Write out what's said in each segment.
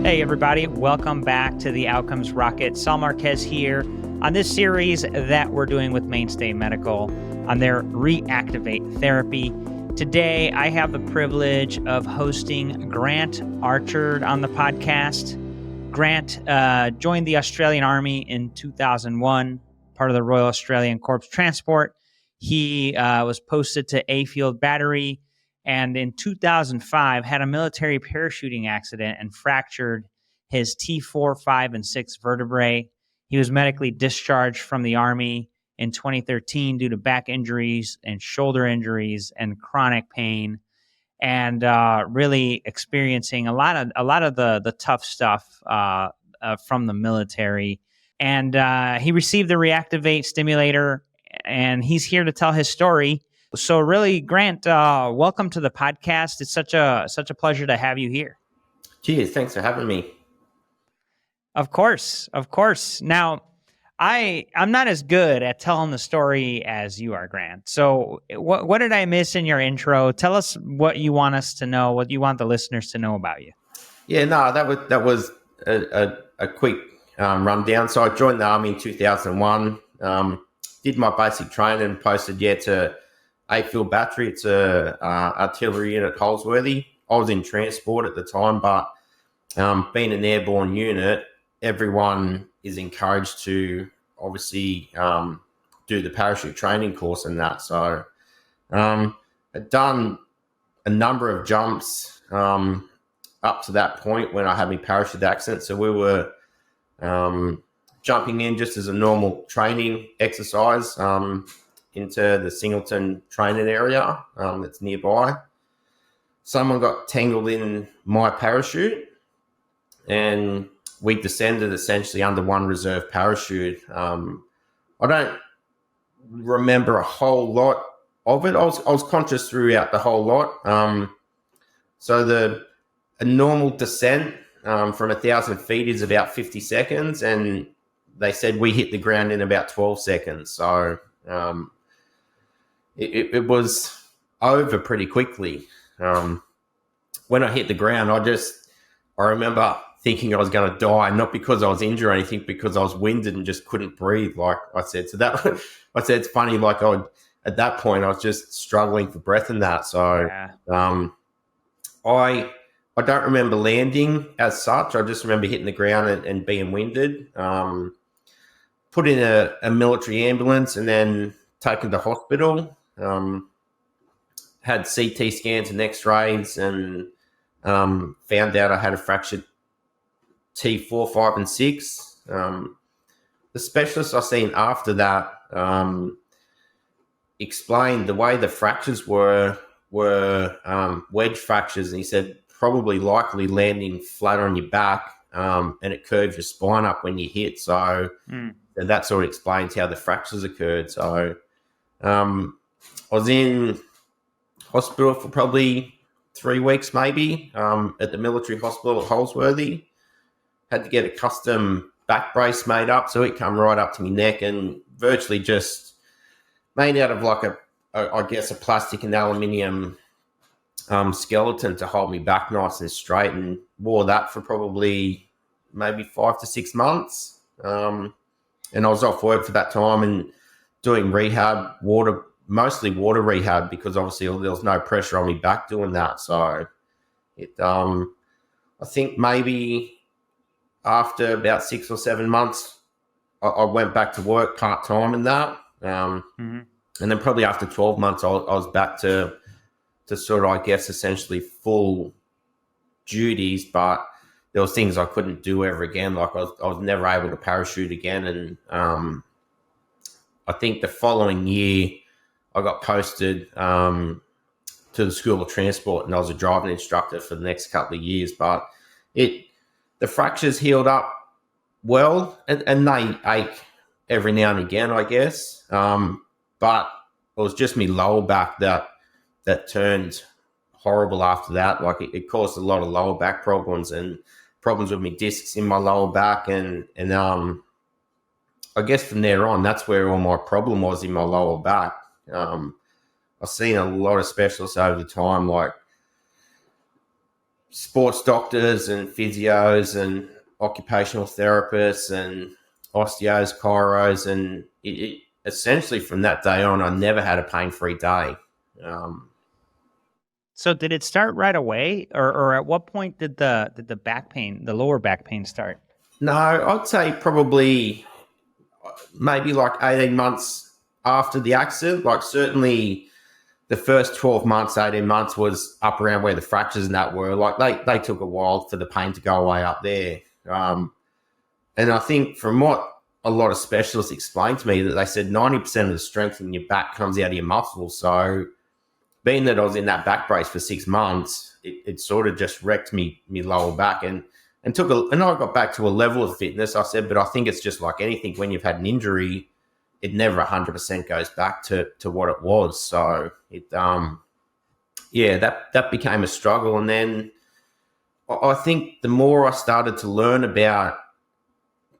Hey everybody, welcome back to the Outcomes Rocket. Saul Marquez here on this series that we're doing with Mainstay Medical on their Reactivate therapy. Today, I have the privilege of hosting Grant Archard on the podcast. Grant joined the Australian Army in 2001, part of the Royal Australian Corps Transport. He was posted to A Field Battery, and in 2005 had a military parachuting accident and fractured his T4, 5, and 6 vertebrae. He was medically discharged from the Army in 2013 due to back injuries and shoulder injuries and chronic pain, and really experiencing a lot of the tough stuff from the military. And he received the Reactivate stimulator, and he's here to tell his story. So really, Grant, welcome to the podcast. It's such a pleasure to have you here. Cheers. Thanks for having me. Of course. Now, I'm not as good at telling the story as you are, Grant. So what did I miss in your intro? Tell us what you want us to know, what you want the listeners to know about you. Yeah, no, that was a quick rundown. So I joined the Army in 2001, did my basic training and posted to A Field Battery. It's a artillery unit, Holsworthy. I was in transport at the time, but being an airborne unit, everyone is encouraged to obviously do the parachute training course and that. So I'd done a number of jumps up to that point when I had my parachute accident. So we were jumping in just as a normal training exercise into the Singleton training area that's nearby. Someone got tangled in my parachute and we descended essentially under one reserve parachute. I don't remember a whole lot of it. I was conscious throughout the whole lot. So a normal descent from 1,000 feet is about 50 seconds, and they said we hit the ground in about 12 seconds. So it was over pretty quickly. When I hit the ground, I remember thinking I was going to die, not because I was injured or anything, because I was winded and just couldn't breathe, like I said. So I said, it's funny, like at that point, I was just struggling for breath and that. So yeah. I don't remember landing as such. I just remember hitting the ground and being winded. Put in a military ambulance and then taken to hospital. Had CT scans and x-rays and found out I had a fractured T4, 5, and 6. The specialist I seen after that explained the way the fractures were wedge fractures, and he said probably likely landing flat on your back, and it curves your spine up when you hit. So that sort of explains how the fractures occurred. So I was in hospital for probably 3 weeks maybe at the military hospital at Holsworthy. Had to get a custom back brace made up, so it come right up to my neck and virtually just made out of like I guess a plastic and aluminium skeleton to hold me back nice and straight, and wore that for probably maybe 5 to 6 months. And I was off work for that time and doing rehab, mostly water rehab, because obviously there was no pressure on me back doing that. So I think maybe after about 6 or 7 months, I went back to work part-time and that. And then probably after 12 months, I was back to sort of, I guess, essentially full duties, but there was things I couldn't do ever again. Like I was never able to parachute again. And I think the following year, I got posted to the School of Transport, and I was a driving instructor for the next couple of years. But the fractures healed up well, and they ache every now and again, I guess. But it was just my lower back that turned horrible after that. Like it caused a lot of lower back problems and problems with my discs in my lower back, and I guess from there on, that's where all my problem was, in my lower back. I've seen a lot of specialists over the time, like sports doctors and physios and occupational therapists and osteos, chiros, and it essentially from that day on, I never had a pain-free day. So did it start right away, or at what point did the back pain, the lower back pain, start? No, I'd say probably maybe like 18 months after the accident. Like certainly the first 12 months, 18 months was up around where the fractures and that were. Like they took a while for the pain to go away up there. And I think from what a lot of specialists explained to me, that they said 90% of the strength in your back comes out of your muscles. So being that I was in that back brace for 6 months, it sort of just wrecked me lower back and I got back to a level of fitness. I said, but I think it's just like anything. When you've had an injury, it never 100% goes back to what it was. So that became a struggle. And then I think the more I started to learn about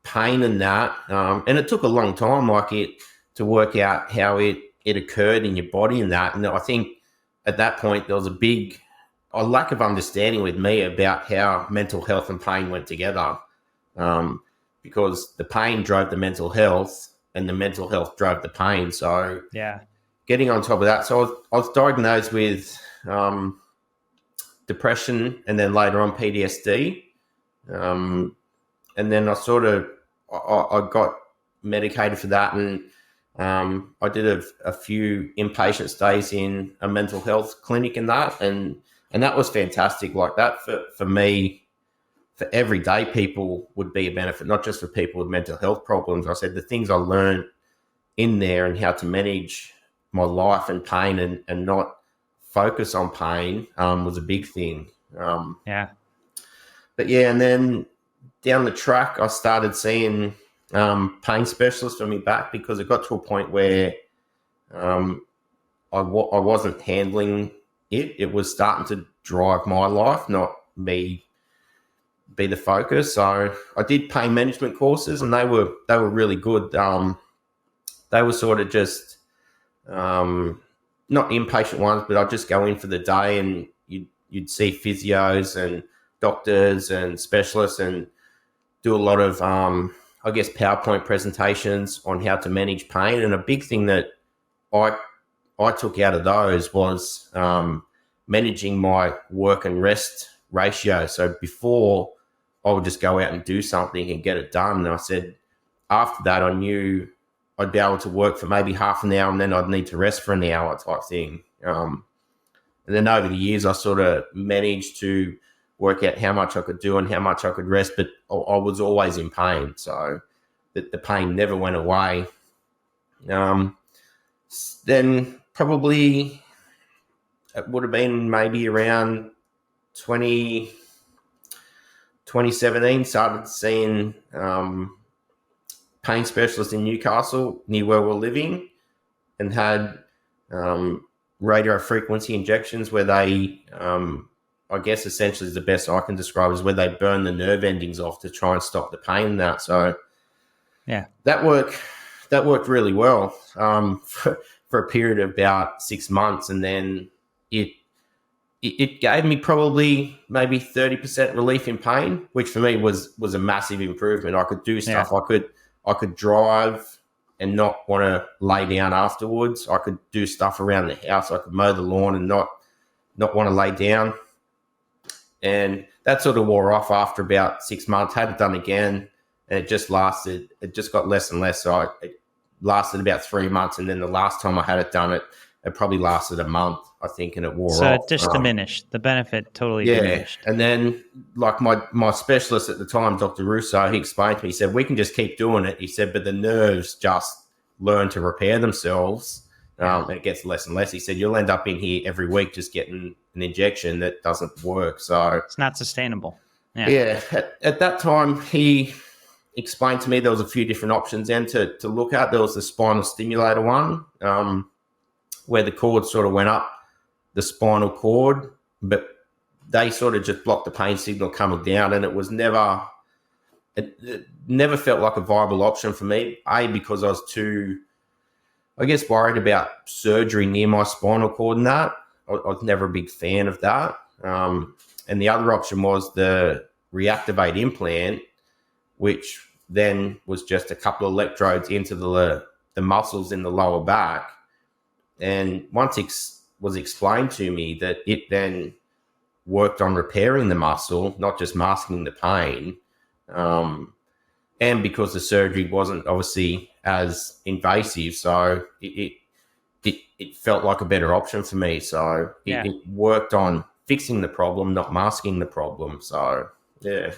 pain and that, and it took a long time, to work out how it occurred in your body and that. And I think at that point there was a lack of understanding with me about how mental health and pain went together, because the pain drove the mental health and the mental health drove the pain. So getting on top of that. So I was diagnosed with depression and then later on PTSD. And then I got medicated for that. And I did a few inpatient stays in a mental health clinic and that. And that was fantastic. Like that for me, for everyday people would be a benefit, not just for people with mental health problems. I said the things I learned in there and how to manage my life and pain and not focus on pain was a big thing. But and then down the track, I started seeing pain specialists on my back because it got to a point where I wasn't handling it. It was starting to drive my life, not me be the focus. So I did pain management courses and they were really good. They were sort of just not inpatient ones, but I'd just go in for the day and you'd see physios and doctors and specialists and do a lot of PowerPoint presentations on how to manage pain. And a big thing that I took out of those was managing my work and rest ratio. So before I would just go out and do something and get it done. And I said, after that, I knew I'd be able to work for maybe half an hour and then I'd need to rest for an hour type thing. And then over the years, I sort of managed to work out how much I could do and how much I could rest, but I was always in pain. So the pain never went away. Then probably it would have been maybe around 2017, started seeing pain specialists in Newcastle near where we're living and had radiofrequency injections where they, I guess essentially is the best I can describe, is where they burn the nerve endings off to try and stop the pain and that. So that worked really well for a period of about 6 months. And then it gave me probably maybe 30% relief in pain, which for me was a massive improvement. I could do stuff. I could drive and not want to lay down afterwards. I could do stuff around the house. I could mow the lawn and not want to lay down. And that sort of wore off after about 6 months. Had it done again, and it just got less and less. So it lasted about 3 months, and then the last time I had it done, it probably lasted a month, I think, and it wore off. So it just diminished. The benefit totally diminished. And then like my specialist at the time, Dr. Russo, he explained to me, he said, we can just keep doing it. He said, but the nerves just learn to repair themselves. And it gets less and less. He said, you'll end up in here every week just getting an injection that doesn't work. So it's not sustainable. At that time, he explained to me there was a few different options then to look at. There was the spinal stimulator one, where the cord sort of went up the spinal cord, but they sort of just blocked the pain signal coming down, and it never felt like a viable option for me. Because I was too, I guess, worried about surgery near my spinal cord and that. I was never a big fan of that. And and the other option was the reactivate implant, which then was just a couple of electrodes into the muscles in the lower back. And once it was explained to me that it then worked on repairing the muscle, not just masking the pain, and because the surgery wasn't obviously as invasive, so it felt like a better option for me. So it worked on fixing the problem, not masking the problem. So yeah.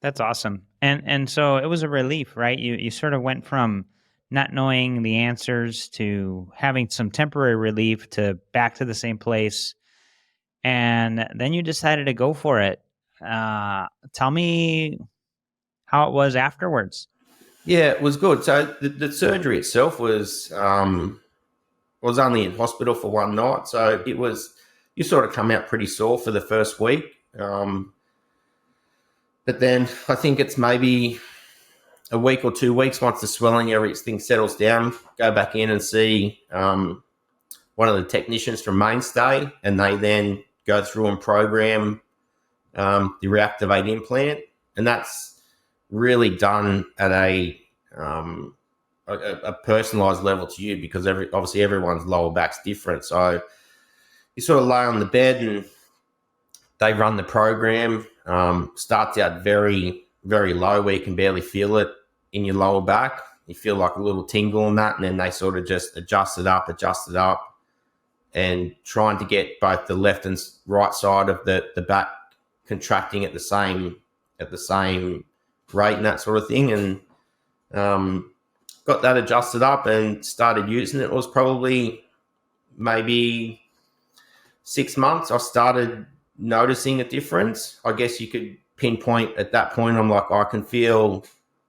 That's awesome. And so it was a relief, right? You sort of went from not knowing the answers to having some temporary relief to back to the same place. And then you decided to go for it. Tell me how it was afterwards. Yeah, it was good. So the surgery itself was only in hospital for one night. So it was, you sort of come out pretty sore for the first week. But then I think it's maybe a week or 2 weeks, once the swelling, everything settles down, go back in and see one of the technicians from Mainstay, and they then go through and program the reactivate implant. And that's really done at a personalized level to you, because obviously everyone's lower back's different. So you sort of lay on the bed and they run the program. Starts out very, very low where you can barely feel it in your lower back. You feel like a little tingle on that, and then they sort of just adjust it up, and trying to get both the left and right side of the back contracting at the same rate and that sort of thing. And got that adjusted up and started using it. It was probably maybe 6 months. I started noticing a difference. I guess you could pinpoint at that point. I'm like, I can feel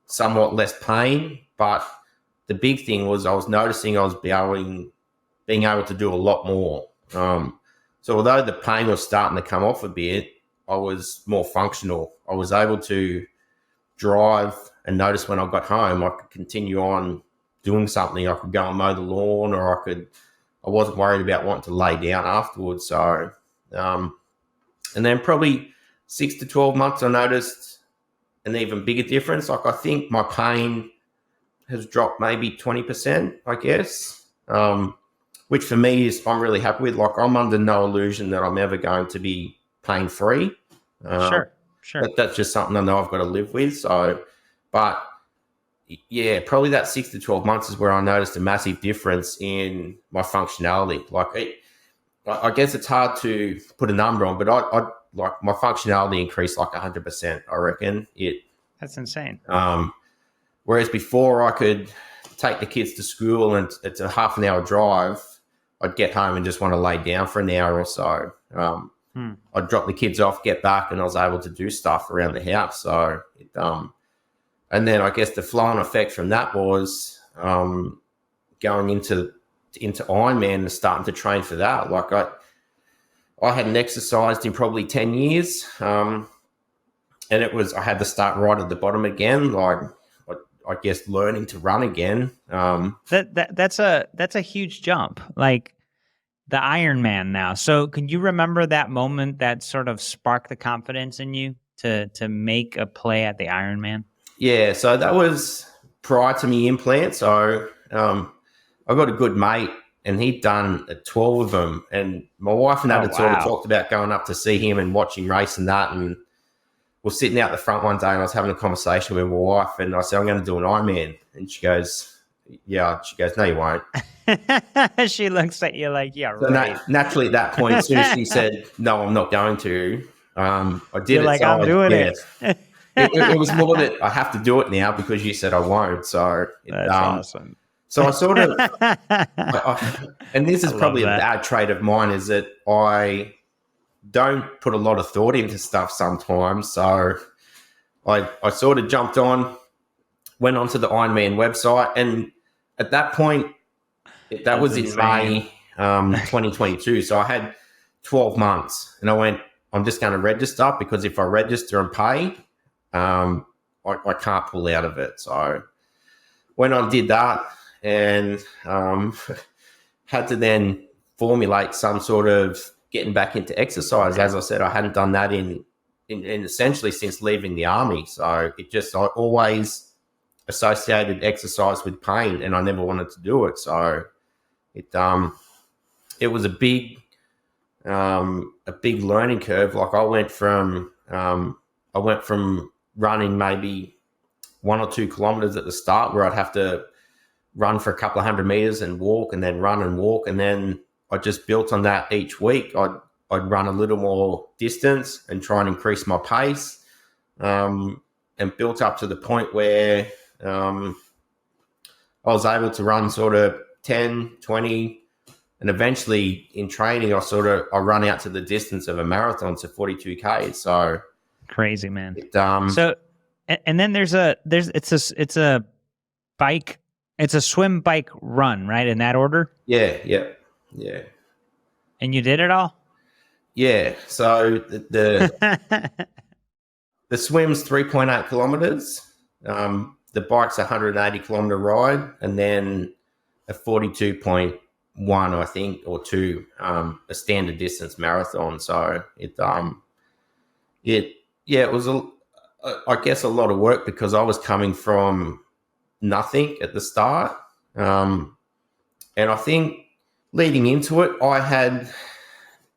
somewhat less pain, but the big thing was I was noticing I was being able to do a lot more. So although the pain was starting to come off a bit, I was more functional. I was able to drive and notice when I got home, I could continue on doing something. I could go and mow the lawn, or I wasn't worried about wanting to lay down afterwards. So, and then probably 6 to 12 months, I noticed an even bigger difference. Like, I think my pain has dropped maybe 20%, I guess, which for me is, I'm really happy with. Like, I'm under no illusion that I'm ever going to be pain-free. Sure. That's just something I know I've got to live with. So, but yeah, probably that 6 to 12 months is where I noticed a massive difference in my functionality. Like, I guess it's hard to put a number on, but I like my functionality increased like 100%. I reckon That's insane. Whereas before I could take the kids to school and it's a half an hour drive, I'd get home and just want to lay down for an hour or so. I'd drop the kids off, get back, and I was able to do stuff around the house. So, and then I guess the flow-on effect from that was going into Ironman and starting to train for that. Like, I hadn't exercised in probably 10 years, and I had to start right at the bottom again. Like, I guess learning to run again. That's a huge jump. Like the Ironman now. So can you remember that moment that sort of sparked the confidence in you to make a play at the Ironman? Yeah, so that was prior to me implant. So I got a good mate, and he'd done 12 of them. And my wife and I had sort of talked about going up to see him and watching race and that. And we're sitting out the front one day, and I was having a conversation with my wife, and I said, I'm going to do an Ironman. And she goes, yeah. She goes, no, you won't. She looks at you like, yeah, so right. Naturally, at that point, as soon as she said, no, I'm not going to, I did You're it. Like, so I'm doing it. It was more that I have to do it now because you said I won't. So that's awesome. So I sort of, and this is probably a bad trait of mine, is that I don't put a lot of thought into stuff sometimes. So I sort of jumped on, went onto the Ironman website, and at that point, that was in May 2022. So I had 12 months, and I went, I'm just going to register, because if I register and pay, I can't pull out of it. So went on, did that, and had to then formulate some sort of getting back into exercise. As I said, I hadn't done that in essentially since leaving the army. So I always associated exercise with pain, and I never wanted to do it. So it was a big learning curve. Like I went from running maybe 1 or 2 kilometers at the start, where I'd have to run for a couple of 100 meters and walk, and then run and walk, and then I just built on that each week. I'd run a little more distance and try and increase my pace, and built up to the point where I was able to run sort of 10, 20, and eventually in training, I run out to the distance of a marathon, so 42K. So crazy, man. And then it's a bike, it's a swim, bike, run, right? In that order? Yeah. And you did it all? Yeah. So the swim's 3.8 kilometers. The bike's a 180 kilometer ride, and then a 42.1, I think, or 2, a standard distance marathon. So it was I guess a lot of work, because I was coming from nothing at the start. And I think leading into it, I had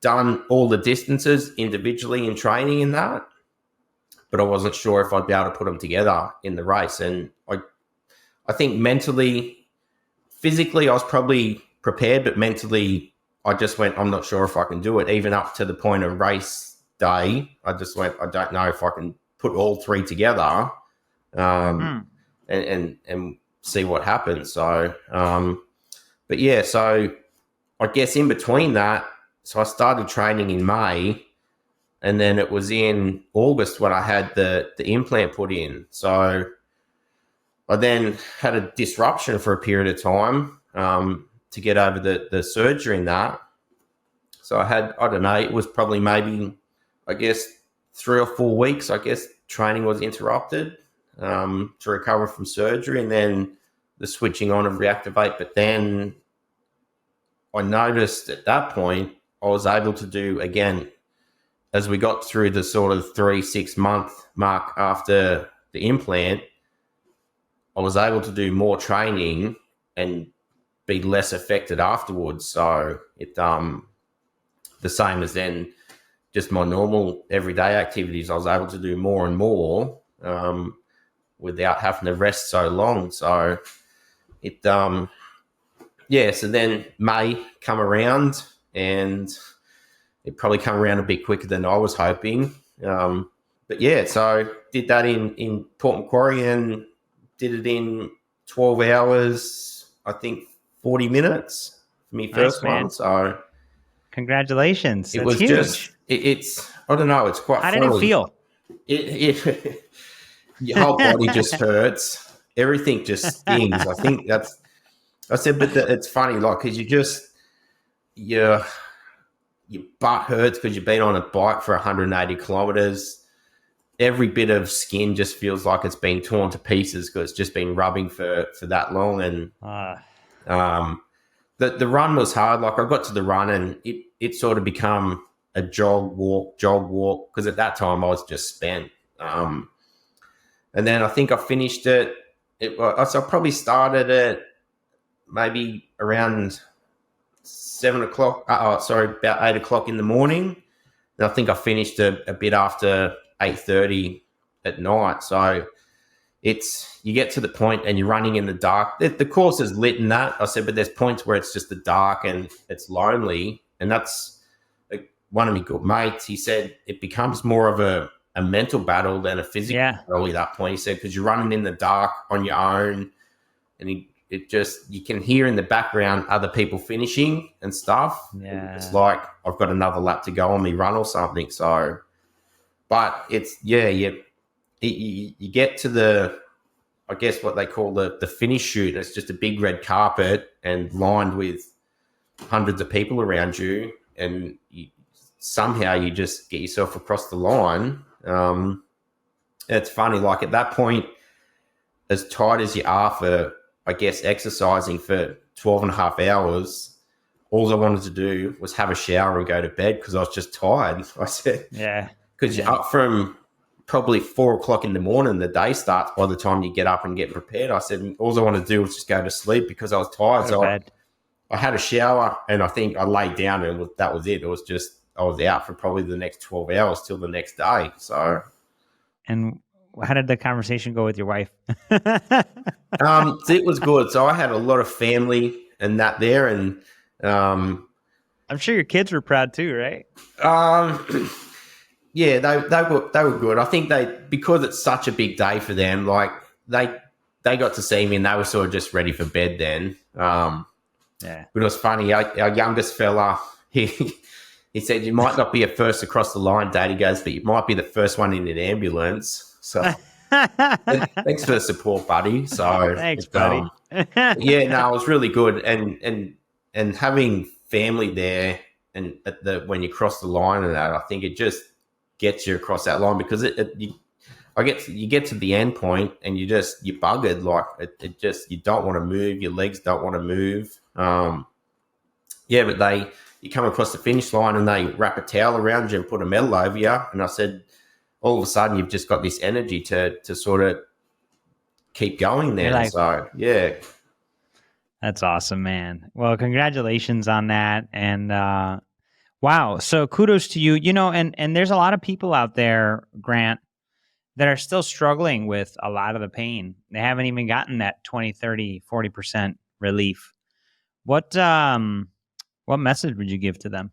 done all the distances individually in training in that, but I wasn't sure if I'd be able to put them together in the race. And I think physically I was probably prepared, but mentally I just went, I'm not sure if I can do it. Even up to the point of race day, I just went, I don't know if I can put all 3 together, and see what happens. So, but yeah, so I guess in between that, so I started training in May, and then it was in August when I had the implant put in. So I then had a disruption for a period of time to get over the surgery and that. So I had, I don't know, it was probably maybe, I guess, 3 or 4 weeks, I guess, training was interrupted to recover from surgery, and then the switching on of reactivate. But then I noticed at that point I was able to do, again, as we got through the sort of 3-6 month mark after the implant, I was able to do more training and be less affected afterwards. So it the same as then just my normal everyday activities, I was able to do more and more without having to rest so long. So it so then May come around, and it probably come around a bit quicker than I was hoping. But yeah, so did that in Port Macquarie, and did it in 12 hours, I think 40 minutes for me first one. So congratulations. It was huge. Just, it's, I don't know, it's quite How did it feel? Your whole body just hurts. Everything just stings. I think that's, I said, but it's funny, like, because your butt hurts because you've been on a bike for 180 kilometers. Every bit of skin just feels like it's been torn to pieces because it's just been rubbing for that long. And the run was hard. Like, I got to the run, and it sort of become a jog, walk, because at that time I was just spent. And then I think I finished it. So I probably started at maybe around 7 o'clock. About 8 o'clock in the morning. And I think I finished a bit after 8:30 at night. So you get to the point and you're running in the dark. The course is lit in that. I said, but there's points where it's just the dark and it's lonely. And that's one of my good mates. He said it becomes more of a mental battle than a physical battle at that point. He said, because you're running in the dark on your own, and you can hear in the background other people finishing and stuff. Yeah. It's like, I've got another lap to go on me run or something. So, but it's, you get to the, I guess what they call the finish chute. It's just a big red carpet and lined with hundreds of people around you, and somehow you just get yourself across the line. It's funny, like at that point, as tight as you are for, I guess, exercising for 12 and a half hours, all I wanted to do was have a shower and go to bed because I was just tired. I said, Yeah. because you're up from probably 4:00 in the morning, the day starts by the time you get up and get prepared. I said, all I want to do was just go to sleep because I was tired. So I had a shower and I think I laid down and that was it. It was just, I was out for probably the next 12 hours till the next day. So. And how did the conversation go with your wife? It was good. So I had a lot of family and that there, and I'm sure your kids were proud too, right? Yeah, they were good. I think because it's such a big day for them, like they got to see me and they were sort of just ready for bed then. Yeah. But it was funny. Our youngest fella, he said, "You might not be a first across the line, Dad." He goes, "But you might be the first one in an ambulance." So thanks for the support, buddy. So thanks, buddy. Yeah, no, it was really good, and having family there, and when you cross the line and that, I think it just gets you across that line because you get to the end point and you're buggered. Like it just, you don't want to move, your legs don't want to move. Yeah, but you come across the finish line and they wrap a towel around you and put a medal over you. And I said, all of a sudden you've just got this energy to sort of keep going there. Like, so yeah. That's awesome, man. Well, congratulations on that. And wow. So kudos to you. You know, and there's a lot of people out there, Grant, that are still struggling with a lot of the pain. They haven't even gotten that 20, 30, 40% relief. What message would you give to them?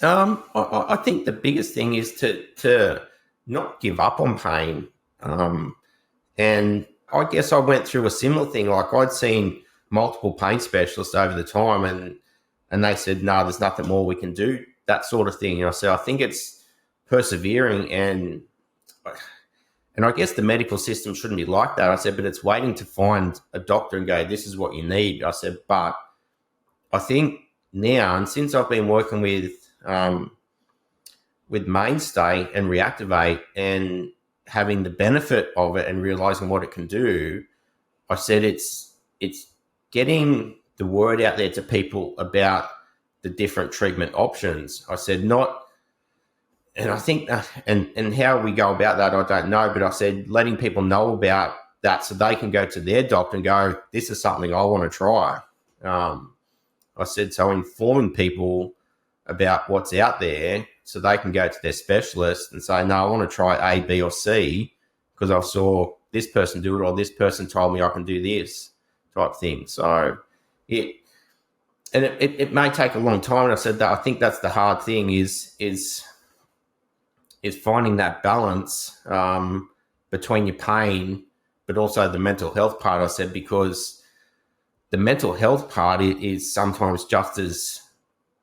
I think the biggest thing is to not give up on pain. And I guess I went through a similar thing. Like I'd seen multiple pain specialists over the time and they said, no, there's nothing more we can do, that sort of thing. You know, so I think it's persevering and I guess the medical system shouldn't be like that. I said, but it's waiting to find a doctor and go, this is what you need. I said, but I think now, and since I've been working with Mainstay and Reactivate and having the benefit of it and realizing what it can do, I said it's getting the word out there to people about the different treatment options. I said and I think and how we go about that, I don't know, but I said letting people know about that so they can go to their doctor and go, this is something I want to try. I said, so informing people about what's out there so they can go to their specialist and say, no, I want to try A, B, or C because I saw this person do it or this person told me I can do this type thing. So it may take a long time. And I said that I think that's the hard thing is finding that balance between your pain but also the mental health part. I said, because the mental health part is sometimes just as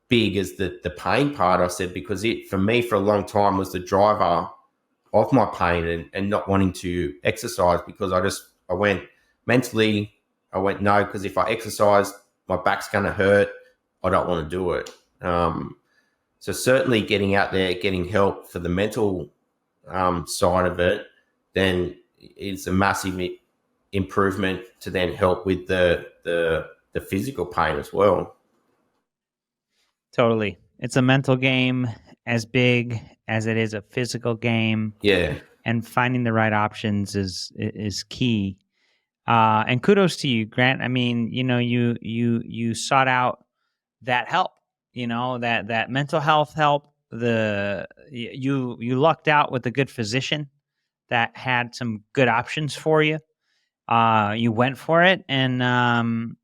big as the pain part. I said, because it, for me, for a long time was the driver of my pain and not wanting to exercise because I went mentally, no, because if I exercise, my back's going to hurt. I don't want to do it. So certainly getting out there, getting help for the mental side of it, then it's a massive improvement to then help with the physical pain as well. Totally. It's a mental game as big as it is a physical game. Yeah. And finding the right options is key. And kudos to you, Grant. I mean, you know, you sought out that help, you know, that mental health help. You lucked out with a good physician that had some good options for you. You went for it, and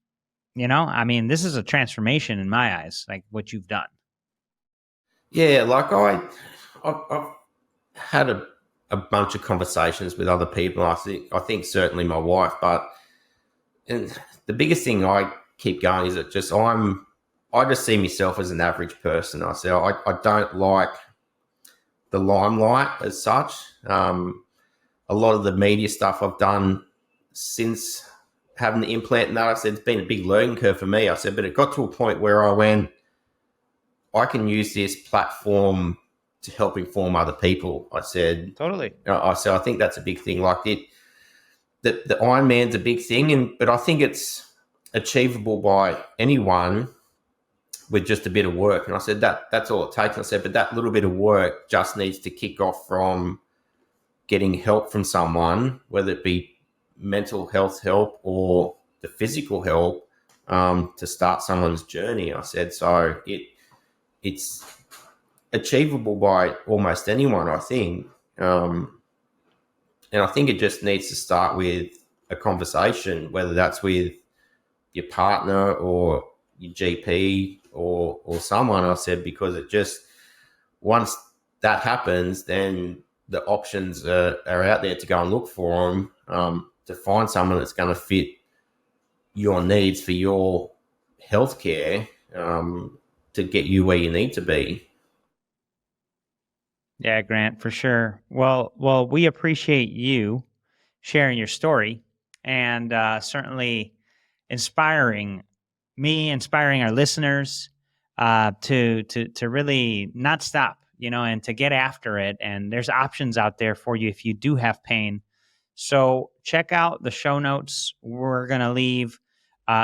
you know, I mean, this is a transformation in my eyes, like what you've done. Yeah, like I've had a bunch of conversations with other people. I think certainly my wife, and the biggest thing I keep going is that I just see myself as an average person. I say I don't like the limelight as such. A lot of the media stuff I've done since having the implant and that, I said, it's been a big learning curve for me. I said, but it got to a point where I went, I can use this platform to help inform other people. I said, totally. I think that's a big thing. Like the Ironman's a big thing, but I think it's achievable by anyone. with just a bit of work. And I said, that's all it takes. And I said, but that little bit of work just needs to kick off from getting help from someone, whether it be mental health help or the physical help, to start someone's journey. I said, so it's achievable by almost anyone, I think. And I think it just needs to start with a conversation, whether that's with your partner or your GP or someone. I said, because it just, once that happens, then the options are out there to go and look for them, to find someone that's going to fit your needs for your healthcare, to get you where you need to be. Yeah, Grant, for sure. Well, we appreciate you sharing your story, and certainly inspiring our listeners to really not stop, and to get after it. And there's options out there for you if you do have pain. So check out the show notes. We're going to leave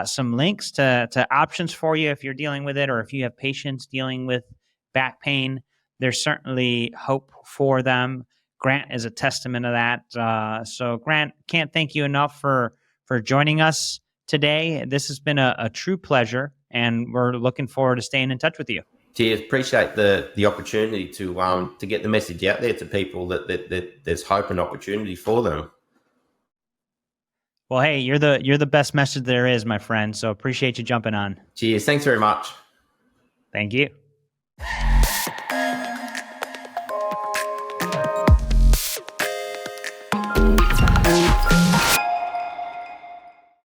some links to options for you if you're dealing with it, or if you have patients dealing with back pain. There's certainly hope for them. Grant is a testament of that. So Grant, can't thank you enough for joining us today. This has been a true pleasure, and we're looking forward to staying in touch with you. Cheers. Appreciate the opportunity to get the message out there to people that there's hope and opportunity for them. Well, hey, you're the best message there is, my friend. So appreciate you jumping on. Cheers. Thanks very much. Thank you.